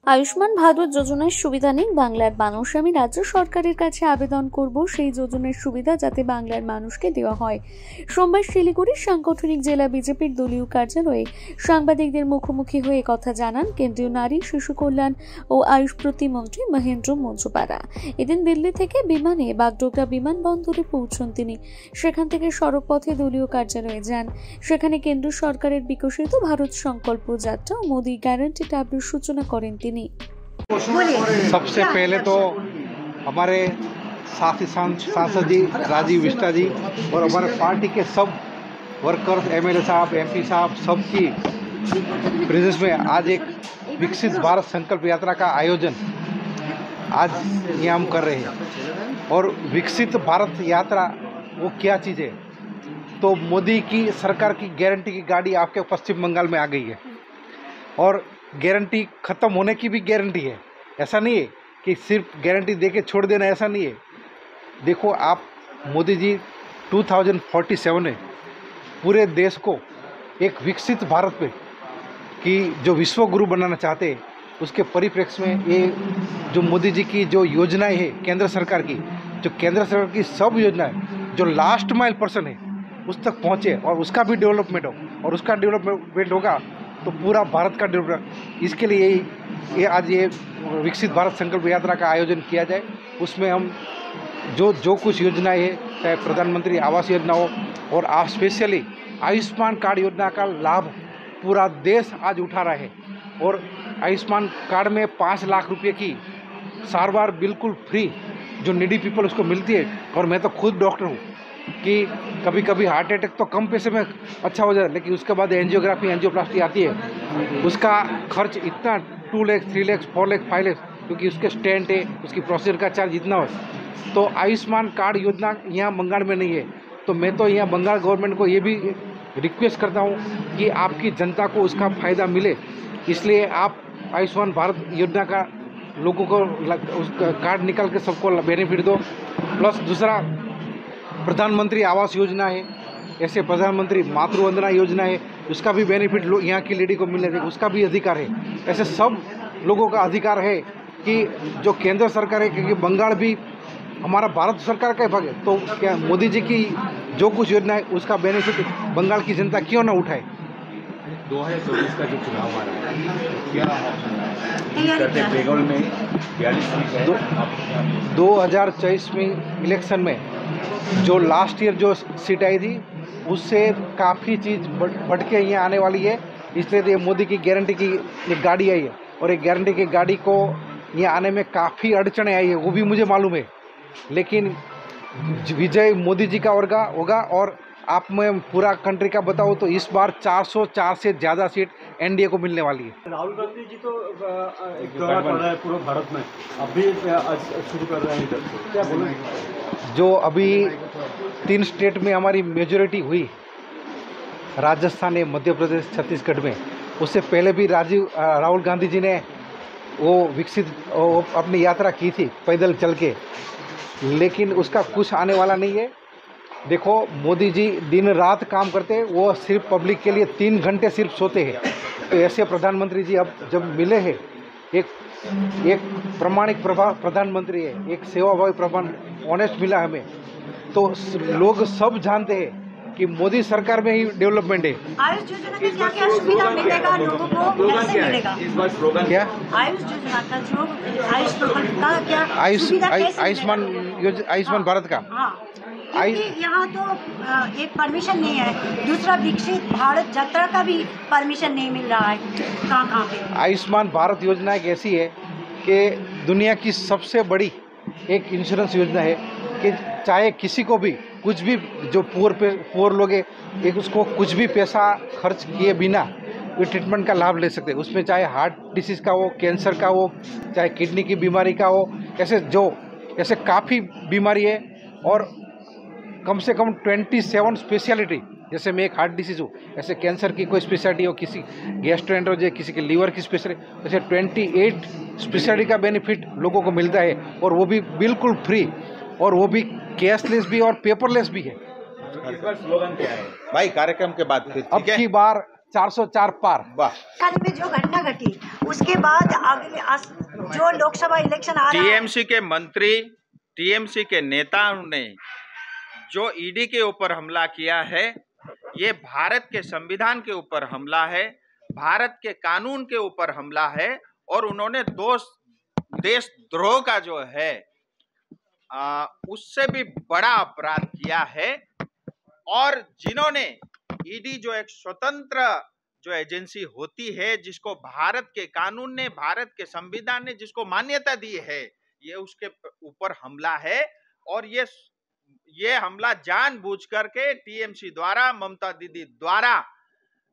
আয়ুষ্মান ভারত যোজনার সুবিধা নেই বাংলার মানুষ। আমি রাজ্য সরকারের কাছে আবেদন করব সেই যোজনার সুবিধা যাতে বাংলার মানুষকে দেওয়া হয়। সোমবার শিলিগুড়ির সাংগঠনিক জেলা বিজেপির দলীয় কার্যালয়ে সাংবাদিকদের মুখোমুখি হয়ে কথা জানান কেন্দ্রীয় নারী শিশু কল্যাণ ও আয়ুষ প্রতিমন্ত্রী মহেন্দ্র মঞ্জুপাড়া। এদিন দিল্লি থেকে বিমানে বাগডোগরা বিমানবন্দরে পৌঁছন তিনি। সেখান থেকে সড়ক পথে দলীয় কার্যালয়ে যান। সেখানে কেন্দ্র সরকারের বিকশিত ভারত সংকল্প যাত্রা ও মোদি গ্যারান্টি ট্যাবলের সূচনা করেন তিনি। सबसे पहले तो हमारे साथी सांसद जी राजीव विष्टा जी और हमारे पार्टी के सब वर्कर्स, एमएलए साहब, एमपी साहब, सबकी प्रेजेंस में आज एक विकसित भारत संकल्प यात्रा का आयोजन आज ये हम कर रहे हैं। और विकसित भारत यात्रा वो क्या चीज़ है, तो मोदी की सरकार की गारंटी की गाड़ी आपके पश्चिम बंगाल में आ गई है और गारंटी ख़त्म होने की भी गारंटी है। ऐसा नहीं है कि सिर्फ गारंटी दे के छोड़ देना, ऐसा नहीं है। देखो आप, मोदी जी 2047 में पूरे देश को एक विकसित भारत पे कि जो विश्व गुरु बनाना चाहते हैं, उसके परिप्रेक्ष्य में ये जो मोदी जी की जो योजनाएं है केंद्र सरकार की, जो केंद्र सरकार की सब योजनाएं जो लास्ट माइल पर्सन है उस तक पहुँचे और उसका भी डेवलपमेंट हो, और उसका डेवलपमेंट होगा तो पूरा भारत का डेवलपमेंट। इसके लिए ये आज ये विकसित भारत संकल्प यात्रा का आयोजन किया जाए। उसमें हम जो कुछ योजनाएं है, चाहे प्रधानमंत्री आवास योजना हो और आप स्पेशली आयुष्मान कार्ड योजना का लाभ पूरा देश आज उठा रहा है। और आयुष्मान कार्ड में 5 लाख रुपए की सारवार बिल्कुल फ्री जो नीडी पीपल उसको मिलती है। और मैं तो खुद डॉक्टर हूँ कि कभी कभी हार्ट अटैक तो कम पैसे में अच्छा हो जाए, लेकिन उसके बाद एंजियोग्राफी, एंजियोप्लास्टी आती है, उसका खर्च इतना 2 लाख, 3 लाख, 4 लाख, 5 लाख, क्योंकि उसके स्टेंट है, उसकी प्रोसीजर का चार्ज इतना हो। तो आयुष्मान कार्ड योजना यहाँ बंगाल में नहीं है। तो मैं तो यहाँ बंगाल गवर्नमेंट को ये भी रिक्वेस्ट करता हूँ कि आपकी जनता को उसका फ़ायदा मिले, इसलिए आप आयुष्मान भारत योजना का लोगों को उसका कार्ड निकाल के सबको बेनिफिट दो। प्लस दूसरा प्रधानमंत्री आवास योजना है, ऐसे प्रधानमंत्री मातृ वंदना योजना है, उसका भी बेनिफिट यहाँ की लेडी को मिलने देगा, उसका भी अधिकार है। ऐसे सब लोगों का अधिकार है कि जो केंद्र सरकार है, क्योंकि बंगाल भी हमारा भारत सरकार का भाग है, तो क्या मोदी जी की जो कुछ योजना है उसका बेनिफिट बंगाल की जनता क्यों ना उठाए। 2024 का जो चुनाव आ रहा है, क्या बेगौल में 2024 में इलेक्शन में जो लास्ट ईयर जो सीट आई थी उससे काफ़ी चीज़ बढ़ के यहाँ आने वाली है। इसलिए तो ये मोदी की गारंटी की एक गाड़ी आई है, और एक गारंटी की गाड़ी को यहाँ आने में काफ़ी अड़चनें आई है, वो भी मुझे मालूम है। लेकिन विजय मोदी जी का होगा। और आप मैं पूरा कंट्री का बताऊँ तो इस बार 404 से ज़्यादा सीट एनडीए को मिलने वाली है। राहुल गांधी जी तो एक दौरा कर रहा है पूरे भारत में, अभी शुरू कर रहे हैं इधर, क्या बोलेंगे? जो अभी 3 स्टेट में हमारी मेजॉरिटी हुई, राजस्थान है, मध्य प्रदेश, छत्तीसगढ़ में, उससे पहले भी राहुल गांधी जी ने वो अपनी यात्रा की थी पैदल चल के, लेकिन उसका कुछ आने वाला नहीं है। देखो मोदी जी दिन रात काम करते हैं, वो सिर्फ पब्लिक के लिए 3 घंटे सिर्फ सोते हैं। तो ऐसे प्रधानमंत्री जी अब जब मिले हैं, एक प्रमाणिक प्रधानमंत्री है, एक सेवाभावी ऑनेस्ट मिला हमें, तो लोग सब जानते हैं कि मोदी सरकार में ही डेवलपमेंट है। आयुष योजना में क्या सुविधा मिलेगा लोगों को, कैसे मिलेगा? क्या आयुष योजना का जो आयुष प्रकल्प का क्या आयुष्मान भारत का? हाँ, यहाँ तो एक परमिशन नहीं है, दूसरा विकसित भारत यात्रा का भी परमिशन नहीं मिल रहा है कहाँ पे। आयुष्मान भारत योजना एक ऐसी है कि दुनिया की सबसे बड़ी एक इंश्योरेंस योजना है कि चाहे किसी को भी कुछ भी, जो पुअर लोग है, एक उसको कुछ भी पैसा खर्च किए बिना ये ट्रीटमेंट का लाभ ले सकते हैं। उसमें चाहे हार्ट डिसीज़ का हो, कैंसर का हो, चाहे किडनी की बीमारी का हो, ऐसे काफ़ी बीमारी है। और कम से कम 27 स्पेशलिटी, जैसे मैं एक हार्ट डिसीज़ हूँ, ऐसे कैंसर की कोई स्पेशलिटी हो, किसी गैस्ट्रोएंटेरोलॉजी, किसी के लीवर की स्पेशलिटी, ऐसे 28 स्पेशलिटी का बेनिफिट लोगों को मिलता है, और वो भी बिल्कुल फ्री, और वो भी कैशलेस भी और पेपरलेस भी है। इस बार स्लोगन क्या है भाई कार्यक्रम के बाद? अब की बार 404 पार। वाह। हाल में जो घटना घटी उसके बाद अगले जो लोकसभा इलेक्शन आ रहा है, टीएमसी के मंत्री, टीएमसी के नेताओं ने जो ईडी के ऊपर हमला किया है, ये भारत के संविधान के ऊपर हमला है, भारत के कानून के ऊपर हमला है, और उन्होंने देशद्रोह का जो है उससे भी बड़ा अपराध किया है। और जिन्होंने ईडी जो एक स्वतंत्र जो एजेंसी होती है, जिसको भारत के कानून ने, भारत के संविधान ने जिसको मान्यता दी है, ये उसके ऊपर हमला है। और ये हमला जानबूझ करके टीएमसी द्वारा, ममता दीदी द्वारा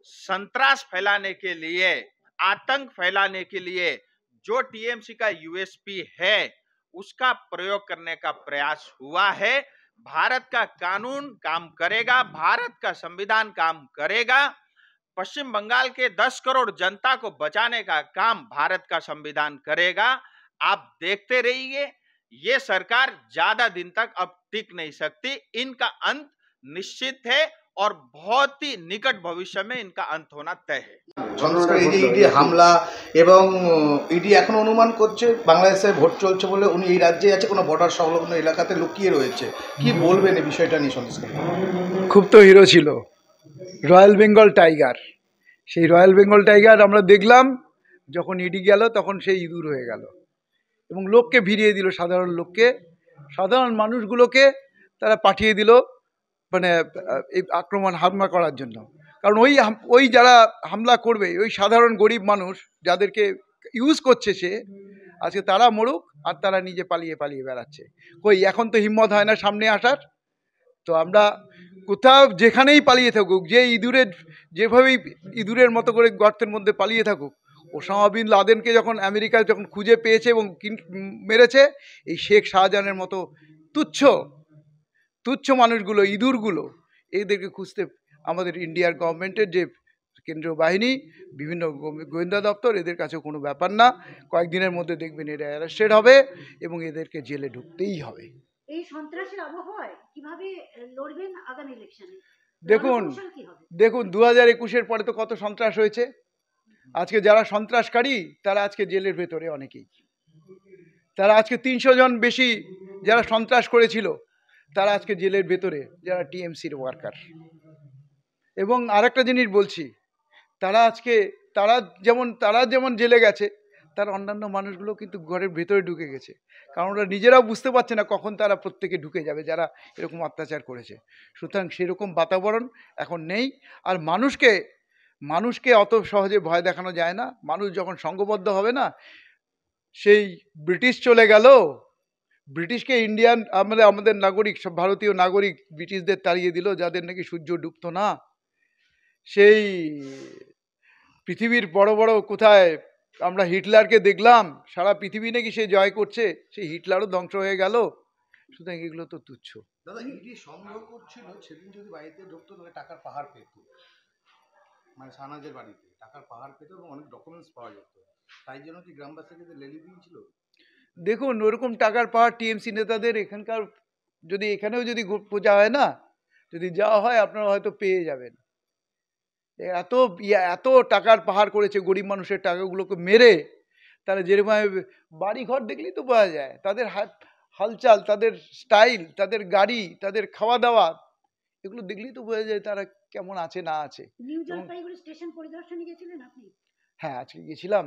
संत्रास फैलाने के लिए, आतंक फैलाने के लिए जो टीएमसी का यूएसपी है उसका प्रयोग करने का प्रयास हुआ है। भारत का कानून काम करेगा, भारत का संविधान काम करेगा। पश्चिम बंगाल के 10 करोड़ जनता को बचाने का काम भारत का संविधान करेगा। आप देखते रहिए, ये सरकार ज्यादा दिन तक अब टिक नहीं सकती। इनका अंत निश्चित है और बहुत ही निकट भविष्य में इनका अंत होना तय है। ইডি হামলা এবং ইডি এখন অনুমান করছে বাংলাদেশে ভোট চলছে বলে উনি এই রাজ্যে আছে, কোনো বর্ডার সংলগ্ন এলাকাতে লুকিয়ে রয়েছে। কি বলবেন এই বিষয়টা নিয়ে সন্দেশকারী? খুব তো হিরো ছিল, রয়্যাল বেঙ্গল টাইগার। সেই রয়্যাল বেঙ্গল টাইগার আমরা দেখলাম যখন ইডি গেল তখন সেই ইঁদুর হয়ে গেল এবং লোককে ভিড়িয়ে দিল, সাধারণ লোককে, সাধারণ মানুষগুলোকে তারা পাঠিয়ে দিল মানে এই আক্রমণ হামলা করার জন্য। কারণ ওই যারা হামলা করবে ওই সাধারণ গরিব মানুষ যাদেরকে ইউজ করছে সে, আজকে তারা মরুক আর তারা নিজে পালিয়ে পালিয়ে বেড়াচ্ছে। কই এখন তো হিম্মত হয় না সামনে আসার। তো আমরা কোথাও যেখানেই পালিয়ে থাকুক, যে যেভাবেই ইঁদুরের মতো করে গর্তের মধ্যে পালিয়ে থাকুক, ওসামা বিন লাদেনকে যখন আমেরিকা যখন খুঁজে পেয়েছে এবং মেরেছে, এই শেখ শাহজাহানের মতো তুচ্ছ মানুষগুলো, ইঁদুরগুলো, এদেরকে খুঁজতে আমাদের ইন্ডিয়ার গভর্নমেন্টের যে কেন্দ্রীয় বাহিনী, বিভিন্ন গোয়েন্দা দপ্তর, এদের কাছেও কোনো ব্যাপার না। কয়েকদিনের মধ্যে দেখবেন এরা অ্যারেস্টেড হবে এবং এদেরকে জেলে ঢুকতেই হবে। এই সন্ত্রাসের আবহাওয়ায় কিভাবে লড়বেন আগামী ইলেকশনে? দেখুন 2021-এর পরে তো কত সন্ত্রাস হয়েছে। আজকে যারা সন্ত্রাসকারী তারা আজকে জেলের ভেতরে অনেকেই, তারা আজকে 300 জন বেশি যারা সন্ত্রাস করেছিল তারা আজকে জেলের ভেতরে, যারা টিএমসির ওয়ার্কার। এবং আরেকটা জিনিস বলছি, তারা যেমন জেলে গেছে, তার অন্যান্য মানুষগুলো কিন্তু ঘরের ভেতরে ঢুকে গেছে, কারণ ওরা নিজেরাও বুঝতে পারছে না কখন তারা প্রত্যেকে ঢুকে যাবে যারা এরকম অত্যাচার করেছে। সুতরাং সেরকম বাতাবরণ এখন নেই। আর মানুষকে অত সহজে ভয় দেখানো যায় না। মানুষ যখন সংঘবদ্ধ হবে না, সেই ব্রিটিশ চলে গেল, ব্রিটিশকে ইন্ডিয়ান আমাদের নাগরিক, সব ভারতীয় নাগরিক ব্রিটিশদের তাড়িয়ে দিল, যাদের নাকি সূর্য ডুবতো না। সেই পৃথিবীর বড় বড় কোথায় আমরা হিটলারকে দেখলাম, সারা পৃথিবী নাকি সে জয় করছে, সেই হিটলারও ধ্বংস হয়ে গেল। সুতরাং এগুলো তো তুচ্ছ। দাদা, ইডি সন্দেহ করছিল সেদিন যদি বাড়িতে ঢুকতো তাহলে টাকার পাহাড় পেত, মানে শাহনাজের বাড়িতে টাকার পাহাড় পেত এবং অনেক ডকুমেন্টস পাওয়া যেত। তাই জন্য কি গ্রামবাসীকে লেলি দিয়েছিল? দেখুন, ওরকম টাকার পাহাড় টিএমসি নেতাদের এখানকার, যদি এখানেও যদি পূজা হয় না, যদি যাওয়া হয় আপনারা হয়তো পেয়ে যাবেন। এত টাকার পাহাড় করেছে, গরিব মানুষের টাকাগুলোকে মেরে তারা যেরকম বাড়ি ঘর দেখলেই তো পাওয়া যায়, তাদের হালচাল, তাদের স্টাইল, তাদের গাড়ি, তাদের খাওয়া দাওয়া, এগুলো দেখলেই তো বোঝা যায় তারা কেমন আছে না আছে। নিউ জলপাইগুড়ি স্টেশন পরিদর্শনে গেছিলেন আপনি? হ্যাঁ, আজকে গেছিলাম।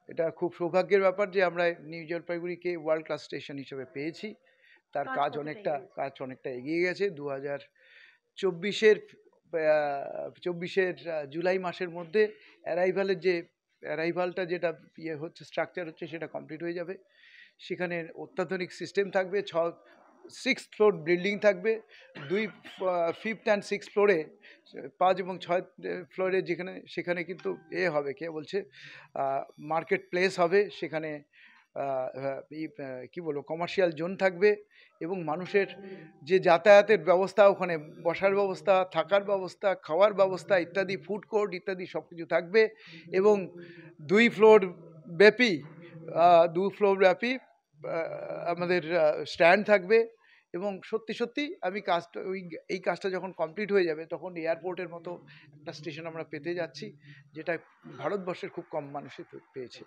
এটা খুব সৌভাগ্যের ব্যাপার যে আমরা নিউ জলপাইগুড়িকে ওয়ার্ল্ড ক্লাস স্টেশন হিসেবে পেয়েছি। তার কাজ অনেকটা এগিয়ে গেছে। 2024-এর জুলাই মাসের মধ্যে অ্যারাইভালটা যেটা হচ্ছে, স্ট্রাকচার হচ্ছে, সেটা কমপ্লিট হয়ে যাবে। সেখানে অত্যাধুনিক সিস্টেম থাকবে, 6 ফ্লোর বিল্ডিং থাকবে, 5th and 6th ফ্লোরে, 5 এবং 6 ফ্লোরে সেখানে কিন্তু হবে, কে বলছে, মার্কেট প্লেস হবে। সেখানে কি বলবো, কমার্শিয়াল জোন থাকবে এবং মানুষের যে যাতায়াতের ব্যবস্থা, ওখানে বসার ব্যবস্থা, থাকার ব্যবস্থা, খাওয়ার ব্যবস্থা ইত্যাদি, ফুড কোর্ট ইত্যাদি সব কিছু থাকবে। এবং 2 ফ্লোর ব্যাপী আমাদের স্ট্যান্ড থাকবে এবং সত্যি সত্যি আমি এই কাজটা যখন কমপ্লিট হয়ে যাবে তখন এয়ারপোর্টের মতো একটা স্টেশন আমরা পেতে যাচ্ছি, যেটা ভারতবর্ষের খুব কম মানুষই পেয়েছে।